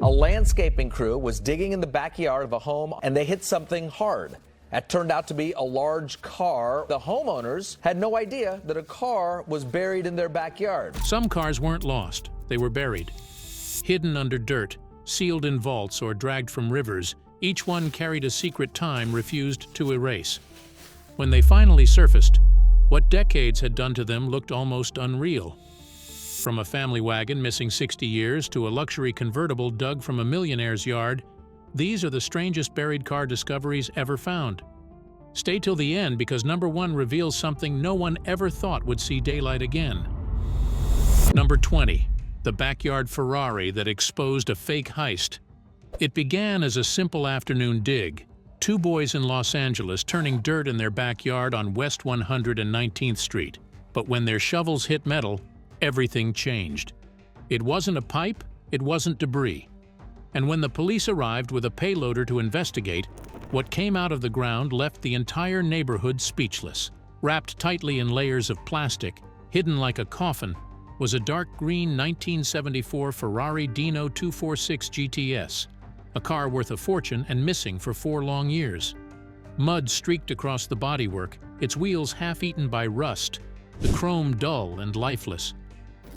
A landscaping crew was digging in the backyard of a home and they hit something hard. That turned out to be a large car. The homeowners had no idea that a car was buried in their backyard. Some cars weren't lost, they were buried. Hidden under dirt, sealed in vaults or dragged from rivers, each one carried a secret time refused to erase. When they finally surfaced, what decades had done to them looked almost unreal. From a family wagon missing 60 years to a luxury convertible dug from a millionaire's yard, these are the strangest buried car discoveries ever found. Stay till the end because number 1 reveals something no one ever thought would see daylight again. Number 20. The backyard Ferrari that exposed a fake heist. It began as a simple afternoon dig. 2 boys in Los Angeles turning dirt in their backyard on West 119th Street. But when their shovels hit metal, everything changed. It wasn't a pipe, it wasn't debris. And when the police arrived with a payloader to investigate, what came out of the ground left the entire neighborhood speechless. Wrapped tightly in layers of plastic, hidden like a coffin, was a dark green 1974 Ferrari Dino 246 GTS, a car worth a fortune and missing for 4 long years. Mud streaked across the bodywork, its wheels half-eaten by rust, the chrome dull and lifeless.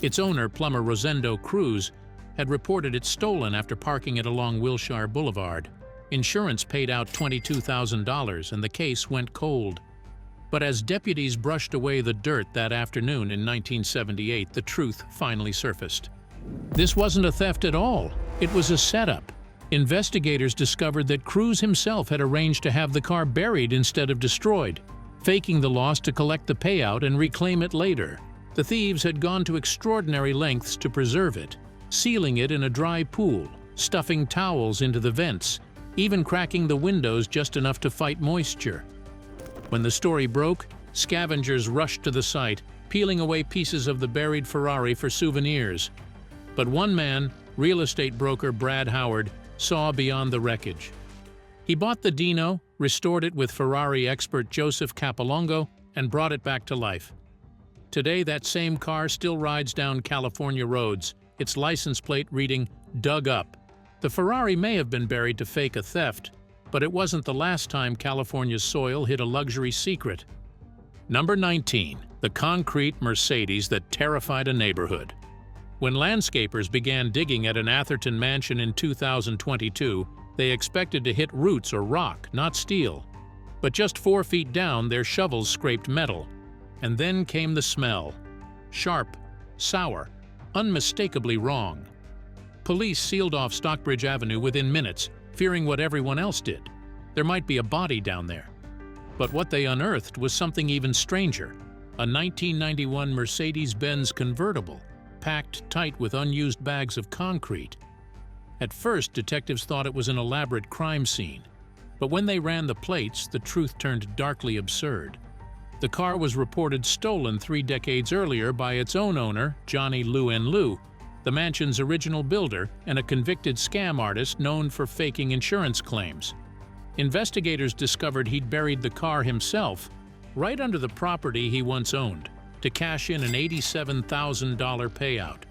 Its owner, plumber Rosendo Cruz, had reported it stolen after parking it along Wilshire Boulevard. Insurance paid out $22,000 and the case went cold. But as deputies brushed away the dirt that afternoon in 1978, the truth finally surfaced. This wasn't a theft at all. It was a setup. Investigators discovered that Cruz himself had arranged to have the car buried instead of destroyed, faking the loss to collect the payout and reclaim it later. The thieves had gone to extraordinary lengths to preserve it, sealing it in a dry pool, stuffing towels into the vents, even cracking the windows just enough to fight moisture. When the story broke, scavengers rushed to the site, peeling away pieces of the buried Ferrari for souvenirs. But one man, real estate broker Brad Howard, saw beyond the wreckage. He bought the Dino, restored it with Ferrari expert Joseph Capolongo, and brought it back to life. Today, that same car still rides down California roads, its license plate reading, "Dug Up." The Ferrari may have been buried to fake a theft, but it wasn't the last time California's soil hid a luxury secret. Number 19. The concrete Mercedes that terrified a neighborhood. When landscapers began digging at an Atherton mansion in 2022, they expected to hit roots or rock, not steel. But just 4 feet down, their shovels scraped metal. And then came the smell. Sharp, sour, unmistakably wrong. Police sealed off Stockbridge Avenue within minutes, fearing what everyone else did. There might be a body down there. But what they unearthed was something even stranger. A 1991 Mercedes-Benz convertible, packed tight with unused bags of concrete. At first, detectives thought it was an elaborate crime scene. But when they ran the plates, the truth turned darkly absurd. The car was reported stolen 3 decades earlier by its own owner, Johnny Lou and Lou, the mansion's original builder and a convicted scam artist known for faking insurance claims. Investigators discovered he'd buried the car himself, right under the property he once owned, to cash in an $87,000 payout.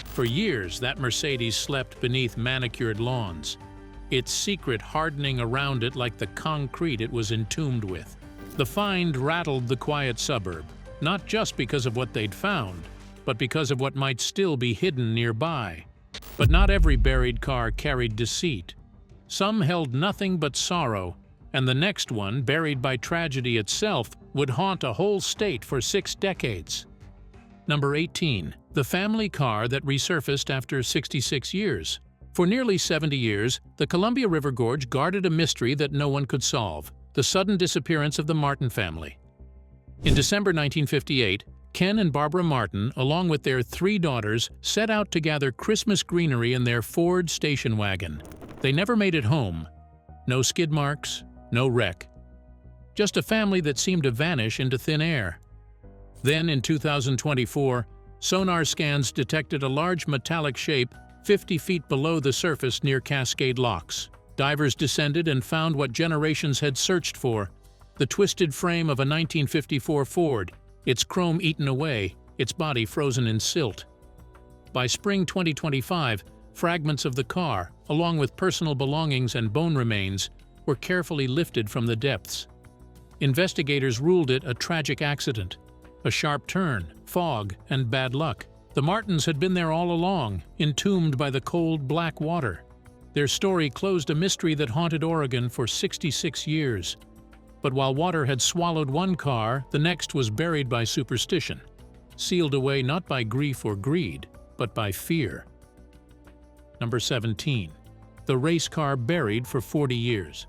For years, that Mercedes slept beneath manicured lawns, its secret hardening around it like the concrete it was entombed with. The find rattled the quiet suburb, not just because of what they'd found, but because of what might still be hidden nearby. But not every buried car carried deceit. Some held nothing but sorrow, and the next one, buried by tragedy itself, would haunt a whole state for 6 decades. Number 18. The family car that resurfaced after 66 years. For nearly 70 years, the Columbia River Gorge guarded a mystery that no one could solve: the sudden disappearance of the Martin family. In December 1958, Ken and Barbara Martin, along with their 3 daughters, set out to gather Christmas greenery in their Ford station wagon. They never made it home. No skid marks, no wreck. Just a family that seemed to vanish into thin air. Then, in 2024, sonar scans detected a large metallic shape 50 feet below the surface near Cascade Locks. Divers descended and found what generations had searched for: the twisted frame of a 1954 Ford, its chrome eaten away, its body frozen in silt. By spring 2025, Fragments of the car, along with personal belongings and bone remains, were carefully lifted from the depths. Investigators ruled it a tragic accident, a sharp turn, fog, and bad luck. The Martins had been there all along, entombed by the cold, black water. Their story closed a mystery that haunted Oregon for 66 years. But while water had swallowed one car, the next was buried by superstition, sealed away not by grief or greed, but by fear. Number 17. The race car buried for 40 years.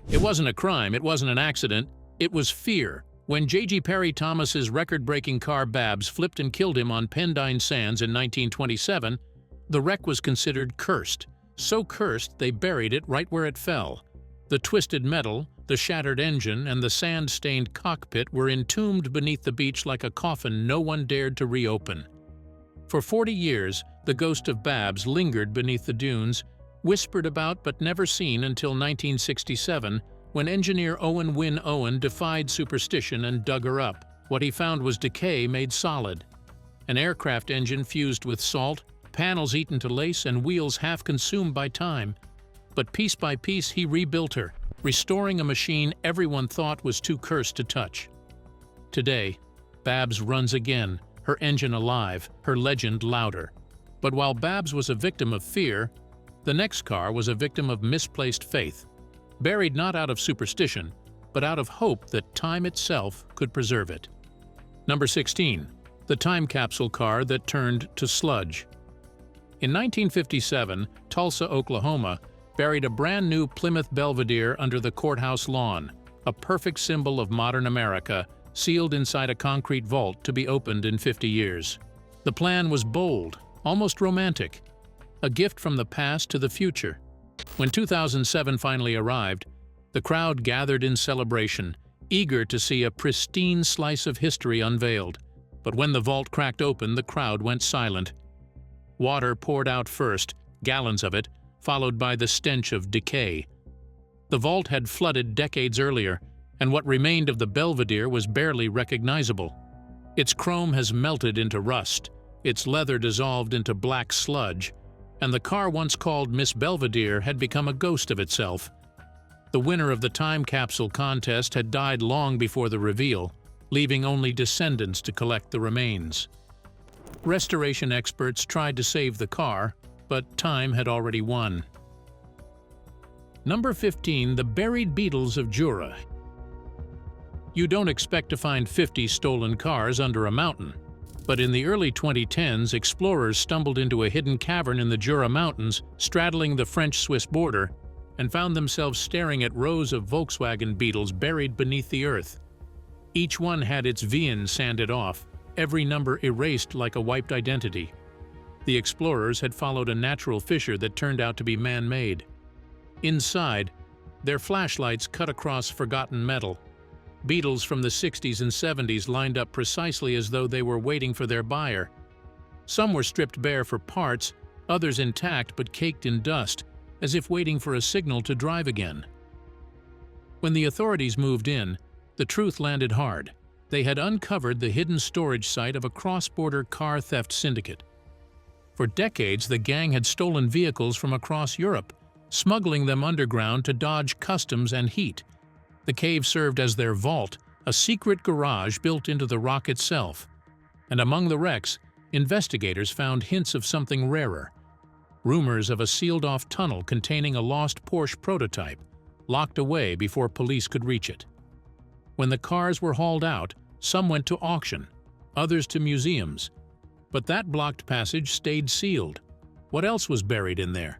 It wasn't a crime, it wasn't an accident, it was fear. When J.G. Perry Thomas's record-breaking car Babs flipped and killed him on Pendine Sands in 1927, the wreck was considered cursed. So cursed they buried it right where it fell. The twisted metal, the shattered engine, and the sand-stained cockpit were entombed beneath the beach like a coffin no one dared to reopen. For 40 years, the ghost of Babs lingered beneath the dunes, whispered about but never seen until 1967, when engineer Owen Wynne Owen defied superstition and dug her up. What he found was decay made solid. An aircraft engine fused with salt, panels eaten to lace, and wheels half consumed by time. But piece by piece he rebuilt her, restoring a machine everyone thought was too cursed to touch. Today, Babs runs again, her engine alive, her legend louder. But while Babs was a victim of fear, the next car was a victim of misplaced faith, buried not out of superstition, but out of hope that time itself could preserve it. Number 16. The time capsule car that turned to sludge. In 1957, Tulsa, Oklahoma, buried a brand-new Plymouth Belvedere under the courthouse lawn, a perfect symbol of modern America, sealed inside a concrete vault to be opened in 50 years. The plan was bold, almost romantic, a gift from the past to the future. When 2007 finally arrived, the crowd gathered in celebration, eager to see a pristine slice of history unveiled. But when the vault cracked open, the crowd went silent. Water poured out first, gallons of it, followed by the stench of decay. The vault had flooded decades earlier, and what remained of the Belvedere was barely recognizable. Its chrome has melted into rust, its leather dissolved into black sludge, and the car once called Miss Belvedere had become a ghost of itself. The winner of the time capsule contest had died long before the reveal, leaving only descendants to collect the remains. Restoration experts tried to save the car, but time had already won. Number 15. The buried beetles of Jura. You don't expect to find 50 stolen cars under a mountain. But in the early 2010s, explorers stumbled into a hidden cavern in the Jura Mountains, straddling the French-Swiss border, and found themselves staring at rows of Volkswagen Beetles buried beneath the earth. Each one had its VIN sanded off, every number erased like a wiped identity. The explorers had followed a natural fissure that turned out to be man-made. Inside, their flashlights cut across forgotten metal. Beetles from the 60s and 70s lined up precisely as though they were waiting for their buyer. Some were stripped bare for parts, others intact but caked in dust, as if waiting for a signal to drive again. When the authorities moved in, the truth landed hard. They had uncovered the hidden storage site of a cross-border car theft syndicate. For decades, the gang had stolen vehicles from across Europe, smuggling them underground to dodge customs and heat. The cave served as their vault, a secret garage built into the rock itself. And among the wrecks, investigators found hints of something rarer. Rumors of a sealed-off tunnel containing a lost Porsche prototype, locked away before police could reach it. When the cars were hauled out, some went to auction, others to museums. But that blocked passage stayed sealed. What else was buried in there?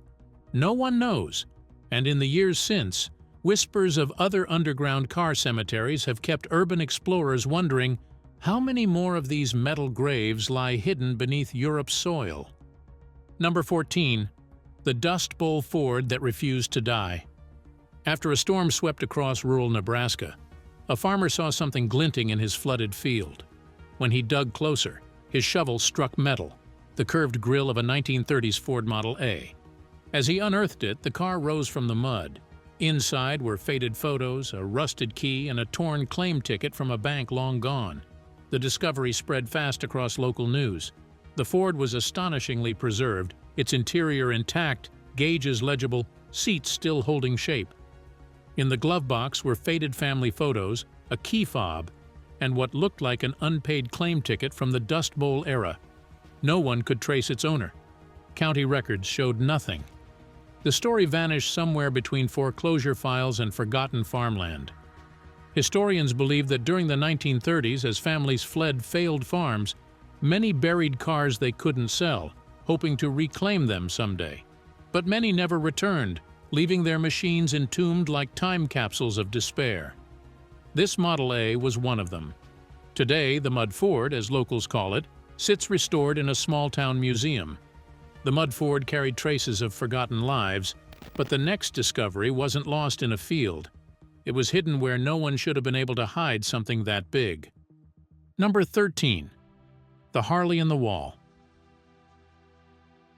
No one knows. And in the years since, whispers of other underground car cemeteries have kept urban explorers wondering how many more of these metal graves lie hidden beneath Europe's soil. Number 14. The Dust Bowl Ford that refused to die. After a storm swept across rural Nebraska, a farmer saw something glinting in his flooded field. When he dug closer, his shovel struck metal, the curved grille of a 1930s Ford Model A. As he unearthed it, the car rose from the mud. Inside were faded photos, a rusted key, and a torn claim ticket from a bank long gone. The discovery spread fast across local news. The Ford was astonishingly preserved, its interior intact, gauges legible, seats still holding shape. In the glove box were faded family photos, a key fob, and what looked like an unpaid claim ticket from the Dust Bowl era. No one could trace its owner. County records showed nothing. The story vanished somewhere between foreclosure files and forgotten farmland. Historians believe that during the 1930s, as families fled failed farms, many buried cars they couldn't sell, hoping to reclaim them someday. But many never returned, leaving their machines entombed like time capsules of despair. This Model A was one of them. Today, the Mud Ford, as locals call it, sits restored in a small-town museum. The Mud Ford carried traces of forgotten lives, but the next discovery wasn't lost in a field. It was hidden where no one should have been able to hide something that big. Number 13. The Harley in the Wall.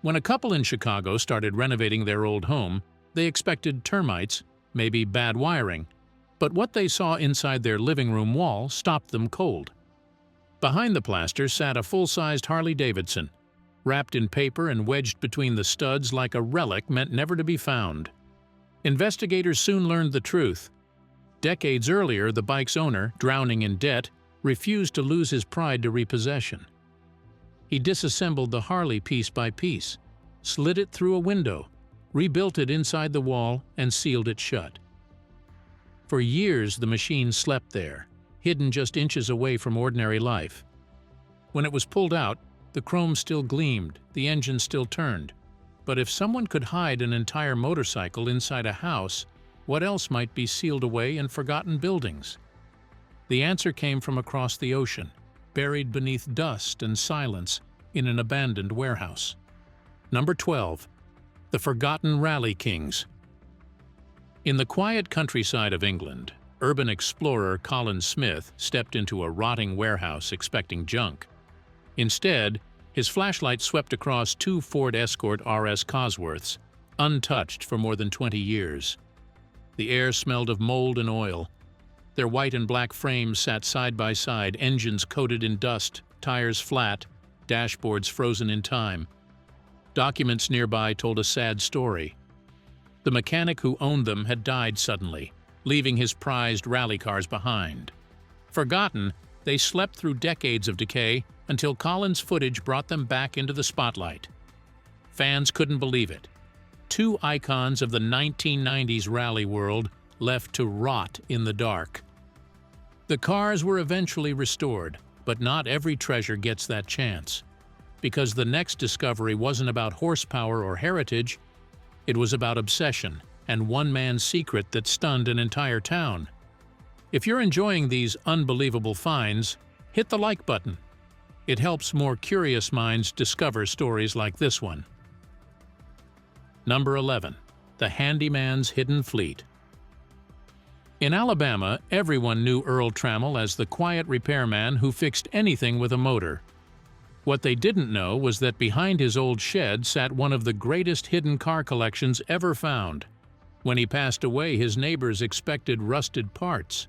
When a couple in Chicago started renovating their old home, they expected termites, maybe bad wiring, but what they saw inside their living room wall stopped them cold. Behind the plaster sat a full-sized Harley-Davidson, wrapped in paper and wedged between the studs like a relic meant never to be found. Investigators soon learned the truth. Decades earlier, the bike's owner, drowning in debt, refused to lose his pride to repossession. He disassembled the Harley piece by piece, slid it through a window, rebuilt it inside the wall, and sealed it shut. For years, the machine slept there, hidden just inches away from ordinary life. When it was pulled out, the chrome still gleamed, the engine still turned. But if someone could hide an entire motorcycle inside a house, what else might be sealed away in forgotten buildings? The answer came from across the ocean, buried beneath dust and silence in an abandoned warehouse. Number 12. The Forgotten Rally Kings. In the quiet countryside of England, urban explorer Colin Smith stepped into a rotting warehouse expecting junk. Instead, his flashlight swept across two Ford Escort RS Cosworths, untouched for more than 20 years. The air smelled of mold and oil. Their white and black frames sat side by side, engines coated in dust, tires flat, dashboards frozen in time. Documents nearby told a sad story. The mechanic who owned them had died suddenly, leaving his prized rally cars behind. Forgotten, they slept through decades of decay until Colin's footage brought them back into the spotlight. Fans couldn't believe it. Two icons of the 1990s rally world left to rot in the dark. The cars were eventually restored, but not every treasure gets that chance. Because the next discovery wasn't about horsepower or heritage, it was about obsession and one man's secret that stunned an entire town. If you're enjoying these unbelievable finds, hit the like button. It helps more curious minds discover stories like this one. Number 11. The Handyman's Hidden Fleet. In Alabama, everyone knew Earl Trammell as the quiet repairman who fixed anything with a motor. What they didn't know was that behind his old shed sat one of the greatest hidden car collections ever found. When he passed away, his neighbors expected rusted parts.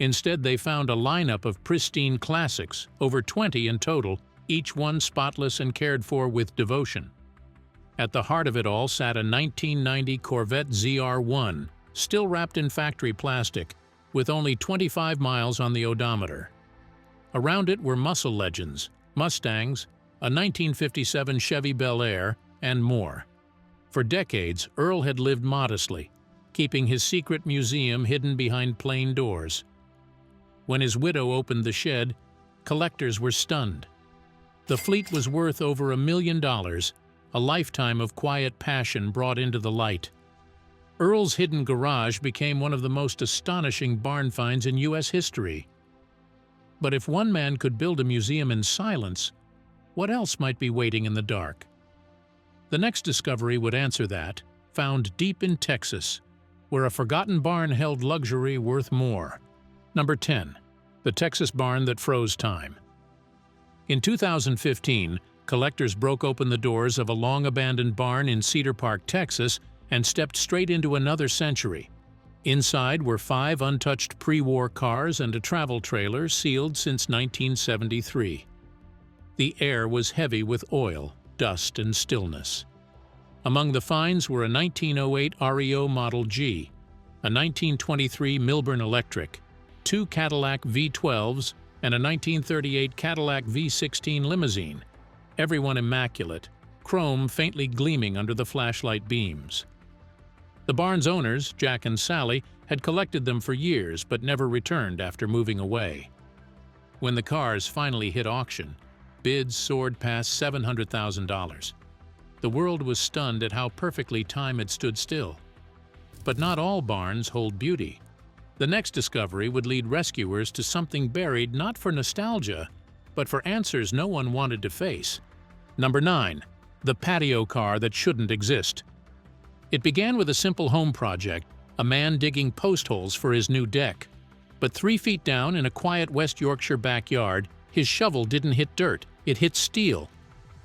Instead, they found a lineup of pristine classics, over 20 in total, each one spotless and cared for with devotion. At the heart of it all sat a 1990 Corvette ZR1, still wrapped in factory plastic, with only 25 miles on the odometer. Around it were muscle legends, Mustangs, a 1957 Chevy Bel Air, and more. For decades, Earl had lived modestly, keeping his secret museum hidden behind plain doors. When his widow opened the shed, collectors were stunned. The fleet was worth over $1 million, a lifetime of quiet passion brought into the light. Earl's hidden garage became one of the most astonishing barn finds in U.S. history. But if one man could build a museum in silence, what else might be waiting in the dark? The next discovery would answer that, found deep in Texas, where a forgotten barn held luxury worth more. Number 10. The Texas Barn That Froze Time. In 2015, collectors broke open the doors of a long-abandoned barn in Cedar Park, Texas, and stepped straight into another century. Inside were 5 untouched pre-war cars and a travel trailer sealed since 1973. The air was heavy with oil, dust, and stillness. Among the finds were a 1908 REO Model G, a 1923 Milburn Electric, 2 Cadillac V12s, and a 1938 Cadillac V16 limousine, everyone immaculate, chrome faintly gleaming under the flashlight beams. The barn's owners, Jack and Sally, had collected them for years but never returned after moving away. When the cars finally hit auction, bids soared past $700,000. The world was stunned at how perfectly time had stood still. But not all barns hold beauty. The next discovery would lead rescuers to something buried not for nostalgia, but for answers no one wanted to face. Number 9. The patio car that shouldn't exist. It began with a simple home project, a man digging post holes for his new deck. But 3 feet down in a quiet West Yorkshire backyard, his shovel didn't hit dirt, it hit steel.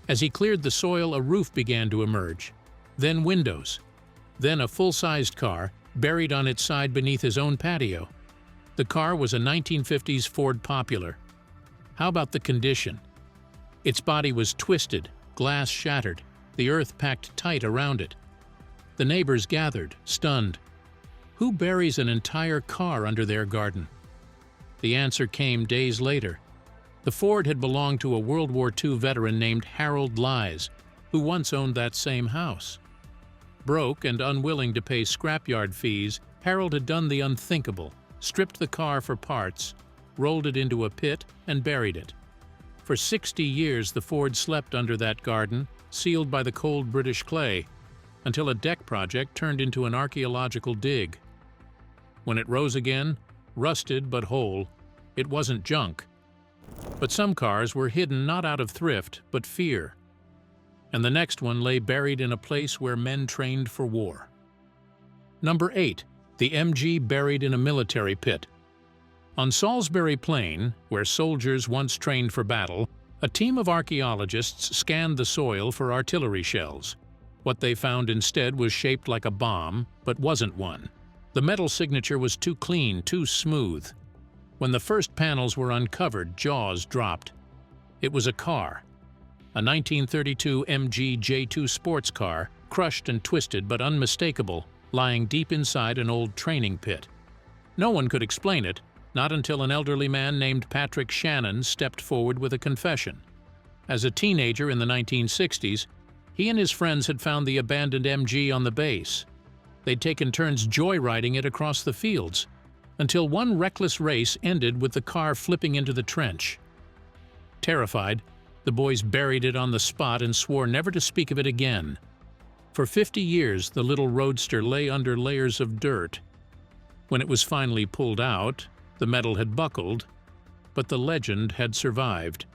As he cleared the soil, a roof began to emerge. Then windows. Then a full-sized car, buried on its side beneath his own patio. The car was a 1950s Ford Popular. How about the condition? Its body was twisted, glass shattered, the earth packed tight around it. The neighbors gathered, stunned. Who buries an entire car under their garden? The answer came days later. The Ford had belonged to a World War II veteran named Harold Lies, who once owned that same house. Broke and unwilling to pay scrapyard fees, Harold had done the unthinkable, stripped the car for parts, rolled it into a pit, and buried it. For 60 years the Ford slept under that garden, sealed by the cold British clay, until a deck project turned into an archaeological dig. When it rose again, rusted but whole, it wasn't junk. But some cars were hidden not out of thrift, but fear. And the next one lay buried in a place where men trained for war. Number 8. The MG buried in a military pit. On Salisbury Plain, where soldiers once trained for battle, a team of archaeologists scanned the soil for artillery shells. What they found instead was shaped like a bomb, but wasn't one. The metal signature was too clean, too smooth. When the first panels were uncovered, jaws dropped. It was a car. A 1932 MG J2 sports car, crushed and twisted but unmistakable, lying deep inside an old training pit. No one could explain it, not until an elderly man named Patrick Shannon stepped forward with a confession. As a teenager in the 1960s, he and his friends had found the abandoned MG on the base. They'd taken turns joyriding it across the fields, until one reckless race ended with the car flipping into the trench. Terrified, the boys buried it on the spot and swore never to speak of it again. For 50 years, the little roadster lay under layers of dirt. When it was finally pulled out, the metal had buckled, but the legend had survived.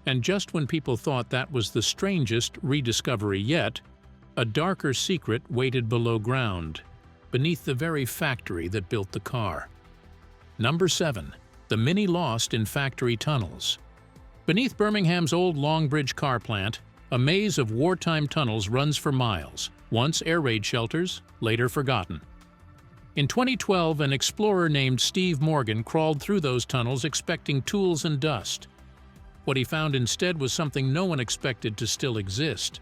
And just when people thought that was the strangest rediscovery yet, a darker secret waited below ground, beneath the very factory that built the car. Number 7. The Mini lost in factory tunnels. Beneath Birmingham's old Longbridge car plant, a maze of wartime tunnels runs for miles, once air raid shelters, later forgotten. In 2012, an explorer named Steve Morgan crawled through those tunnels expecting tools and dust. What he found instead was something no one expected to still exist.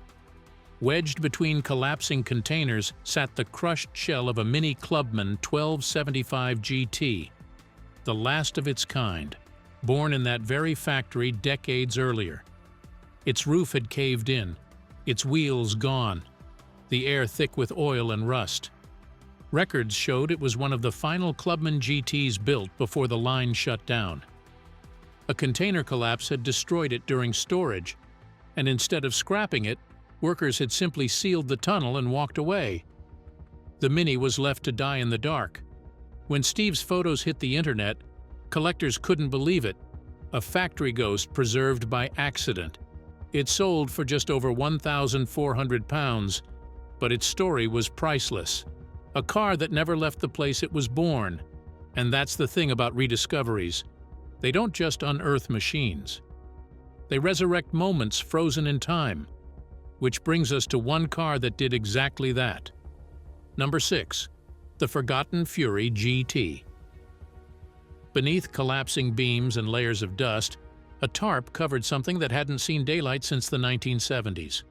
Wedged between collapsing containers sat the crushed shell of a Mini Clubman 1275 GT, the last of its kind, born in that very factory decades earlier. Its roof had caved in, its wheels gone, the air thick with oil and rust. Records showed it was one of the final Clubman GTs built before the line shut down. A container collapse had destroyed it during storage, and instead of scrapping it, workers had simply sealed the tunnel and walked away. The Mini was left to die in the dark. When Steve's photos hit the internet, collectors couldn't believe it. A factory ghost preserved by accident. It sold for just over £1,400, but its story was priceless. A car that never left the place it was born. And that's the thing about rediscoveries. They don't just unearth machines. They resurrect moments frozen in time. Which brings us to one car that did exactly that. Number 6. The Forgotten Fury GT. Beneath collapsing beams and layers of dust, a tarp covered something that hadn't seen daylight since the 1970s.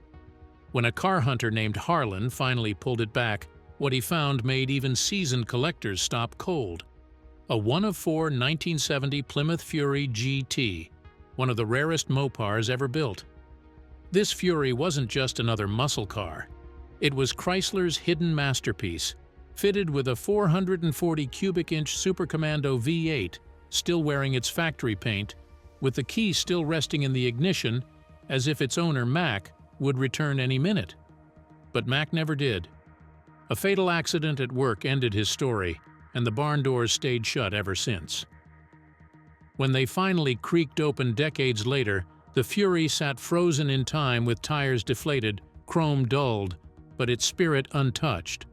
When a car hunter named Harlan finally pulled it back, what he found made even seasoned collectors stop cold. A 1-of-4 1970 Plymouth Fury GT, one of the rarest Mopars ever built. This Fury wasn't just another muscle car. It was Chrysler's hidden masterpiece, fitted with a 440 cubic inch Super Commando V8, still wearing its factory paint, with the key still resting in the ignition, as if its owner, Mac, would return any minute. But Mac never did. A fatal accident at work ended his story, and the barn doors stayed shut ever since. When they finally creaked open decades later, the Fury sat frozen in time with tires deflated, chrome dulled, but its spirit untouched.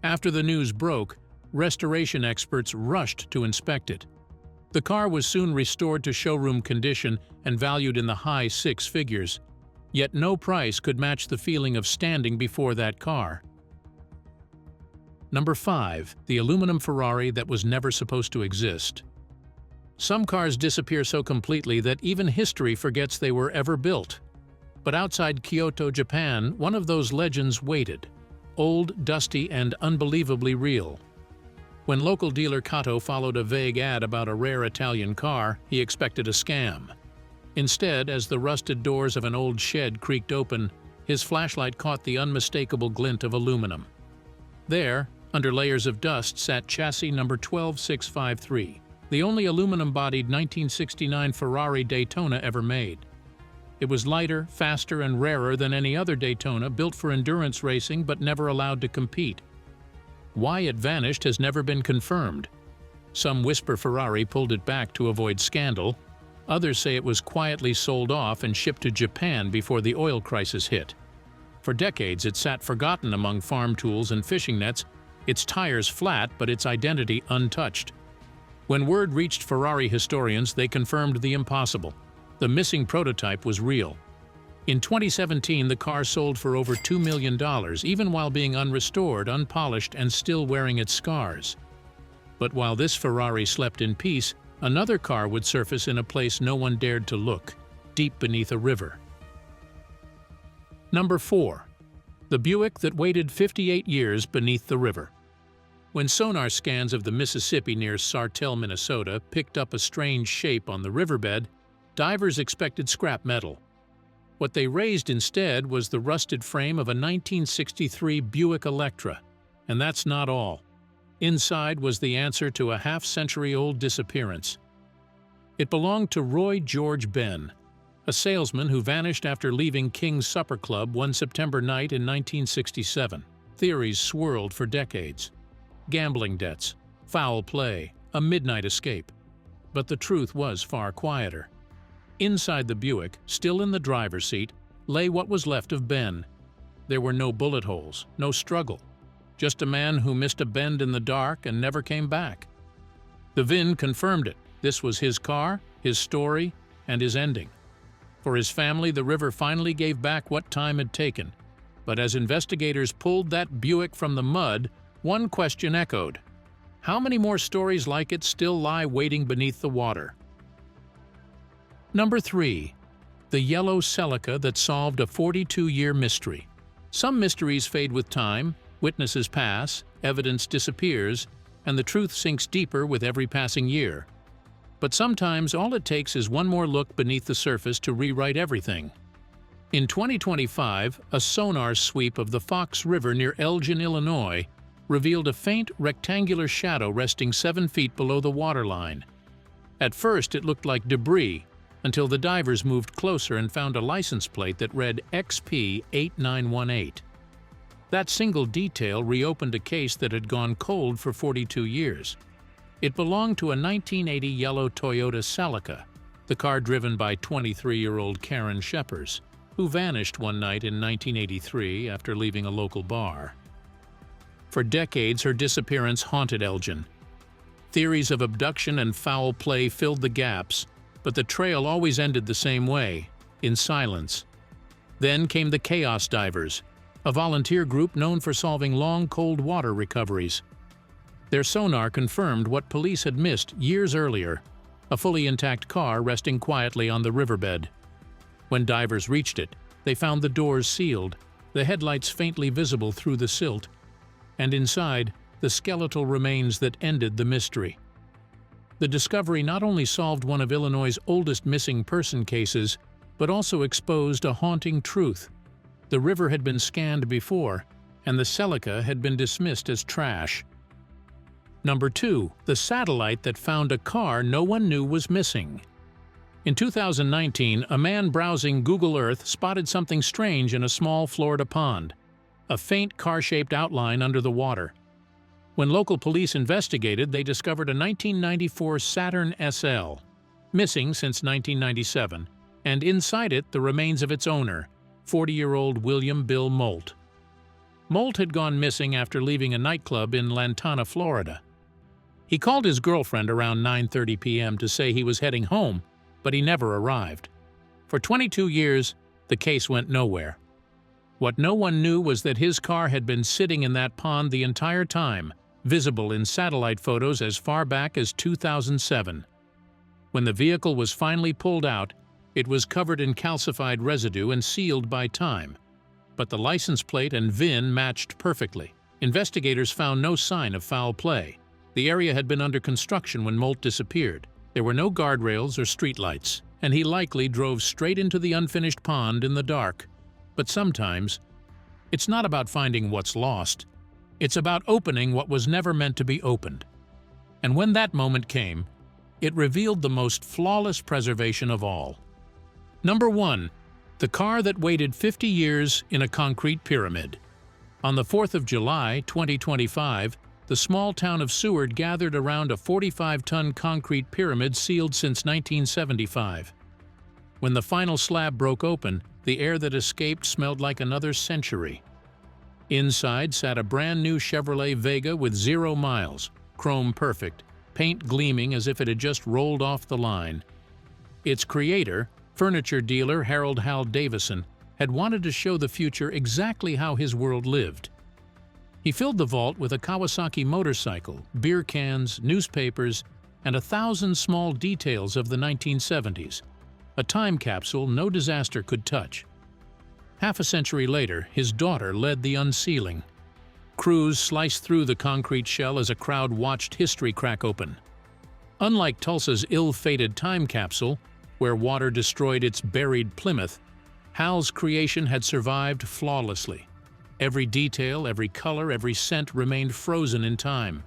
After the news broke, restoration experts rushed to inspect it. The car was soon restored to showroom condition and valued in the high six figures. Yet no price could match the feeling of standing before that car. Number 5. The aluminum Ferrari that was never supposed to exist. Some cars disappear so completely that even history forgets they were ever built. But outside Kyoto, Japan, one of those legends waited. Old, dusty, and unbelievably real. When local dealer Kato followed a vague ad about a rare Italian car, he expected a scam. Instead, as the rusted doors of an old shed creaked open, his flashlight caught the unmistakable glint of aluminum. There, under layers of dust, sat chassis number 12653, the only aluminum-bodied 1969 Ferrari Daytona ever made. It was lighter, faster, and rarer than any other Daytona built for endurance racing but never allowed to compete. Why it vanished has never been confirmed. Some whisper Ferrari pulled it back to avoid scandal. Others say it was quietly sold off and shipped to Japan before the oil crisis hit. For decades, it sat forgotten among farm tools and fishing nets, its tires flat but its identity untouched. When word reached Ferrari historians, they confirmed the impossible. The missing prototype was real. In 2017, the car sold for over $2 million, even while being unrestored, unpolished, and still wearing its scars. But while this Ferrari slept in peace, another car would surface in a place no one dared to look, deep beneath a river. Number 4. The Buick that waited 58 years beneath the river. When sonar scans of the Mississippi near Sartell, Minnesota, picked up a strange shape on the riverbed, divers expected scrap metal. What they raised instead was the rusted frame of a 1963 Buick Electra, and that's not all. Inside was the answer to a half-century-old disappearance. It belonged to Roy George Benn, a salesman who vanished after leaving King's Supper Club one September night in 1967. Theories swirled for decades. Gambling debts, foul play, a midnight escape. But the truth was far quieter. Inside the Buick, still in the driver's seat, lay what was left of Ben. There were no bullet holes, no struggle. Just a man who missed a bend in the dark and never came back. The VIN confirmed it. This was his car, his story, and his ending. For his family, the river finally gave back what time had taken. But as investigators pulled that Buick from the mud, one question echoed. How many more stories like it still lie waiting beneath the water? Number 3. The yellow Celica that solved a 42-year mystery. Some mysteries fade with time, witnesses pass, evidence disappears, and the truth sinks deeper with every passing year. But sometimes all it takes is one more look beneath the surface to rewrite everything. In 2025, a sonar sweep of the Fox River near Elgin, Illinois, revealed a faint rectangular shadow resting 7 feet below the waterline. At first, it looked like debris, until the divers moved closer and found a license plate that read XP8918. That single detail reopened a case that had gone cold for 42 years. It belonged to a 1980 yellow Toyota Celica, the car driven by 23-year-old Karen Sheppers, who vanished one night in 1983 after leaving a local bar. For decades, her disappearance haunted Elgin. Theories of abduction and foul play filled the gaps, but the trail always ended the same way, in silence. Then came the Chaos Divers, a volunteer group known for solving long cold water recoveries. Their sonar confirmed what police had missed years earlier, a fully intact car resting quietly on the riverbed. When divers reached it, they found the doors sealed, the headlights faintly visible through the silt, and inside, the skeletal remains that ended the mystery. The discovery not only solved one of Illinois' oldest missing person cases, but also exposed a haunting truth. The river had been scanned before, and the silica had been dismissed as trash. Number 2. The satellite that found a car no one knew was missing. In 2019, a man browsing Google Earth spotted something strange in a small Florida pond, a faint car-shaped outline under the water. When local police investigated, they discovered a 1994 Saturn SL, missing since 1997, and inside it the remains of its owner, 40-year-old William Bill Molt. Molt had gone missing after leaving a nightclub in Lantana, Florida. He called his girlfriend around 9:30 p.m. to say he was heading home, but he never arrived. For 22 years, the case went nowhere. What no one knew was that his car had been sitting in that pond the entire time, visible in satellite photos as far back as 2007. When the vehicle was finally pulled out, it was covered in calcified residue and sealed by time. But the license plate and VIN matched perfectly. Investigators found no sign of foul play. The area had been under construction when Molt disappeared. There were no guardrails or streetlights, and he likely drove straight into the unfinished pond in the dark. But sometimes, it's not about finding what's lost. It's about opening what was never meant to be opened. And when that moment came, it revealed the most flawless preservation of all. Number 1. The car that waited 50 years in a concrete pyramid. On the 4th of July, 2025, the small town of Seward gathered around a 45-ton concrete pyramid sealed since 1975. When the final slab broke open, the air that escaped smelled like another century. Inside sat a brand-new Chevrolet Vega with 0 miles, chrome perfect, paint gleaming as if it had just rolled off the line. Its creator, furniture dealer Harold Hal Davison, had wanted to show the future exactly how his world lived. He filled the vault with a Kawasaki motorcycle, beer cans, newspapers, and 1,000 small details of the 1970s, a time capsule no disaster could touch. Half a century later, his daughter led the unsealing. Crews sliced through the concrete shell as a crowd watched history crack open. Unlike Tulsa's ill-fated time capsule, where water destroyed its buried Plymouth, Hal's creation had survived flawlessly. Every detail, every color, every scent remained frozen in time.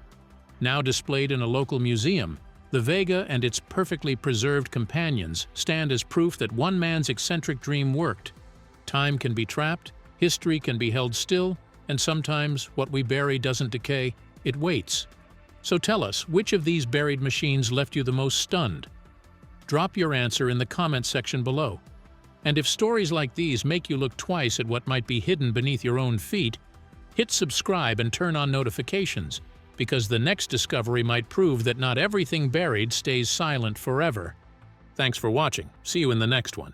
Now displayed in a local museum, the Vega and its perfectly preserved companions stand as proof that one man's eccentric dream worked. Time can be trapped, history can be held still, and sometimes what we bury doesn't decay, it waits. So tell us, which of these buried machines left you the most stunned? Drop your answer in the comment section below. And if stories like these make you look twice at what might be hidden beneath your own feet, hit subscribe and turn on notifications, because the next discovery might prove that not everything buried stays silent forever. Thanks for watching. See you in the next one.